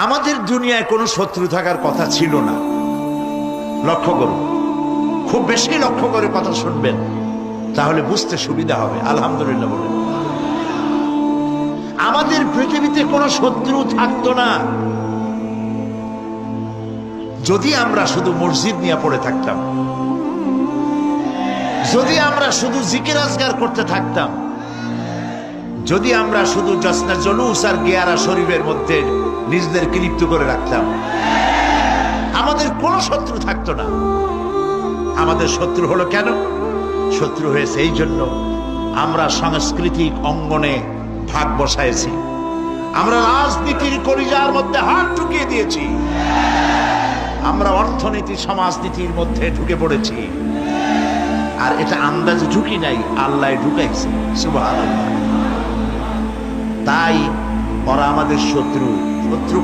আমাদের দুনিয়ায় কোনো শত্রু থাকার কথা ছিল না। লক্ষ্য করুন, খুব বেশি লক্ষ্য করে কথা শুনবেন, তাহলে বুঝতে সুবিধা হবে। আলহামদুলিল্লাহ বলেন। আমাদের পৃথিবীতে কোনো শত্রু থাকতো না যদি আমরা শুধু মসজিদ নিয়ে পড়ে থাকতাম, যদি আমরা শুধু জিকির আজগার করতে থাকতাম, যদি আমরা শুধু জসনা জলুস আর গিয়ারা শরীফের মধ্যে নিজেদেরকে লিপ্ত করে রাখতাম, আমাদের কোনো শত্রু থাকতো না। আমাদের শত্রু হলো কেন? শত্রু হয়েছে এই জন্য আমরা সাংস্কৃতিক অঙ্গনে ভাগ বসাইছি, আমরা রাজনীতির কলিজার মধ্যে হাত ঢুকিয়ে দিয়েছি, আমরা অর্থনীতি সমাজনীতির মধ্যে ঢুকে পড়েছি। আর এটা আন্দাজে ঢুকি নাই, আল্লাহ ঢুকাইছে। সুবহানাল্লাহ। তাই ওরা আমাদের শত্রু। শত্রু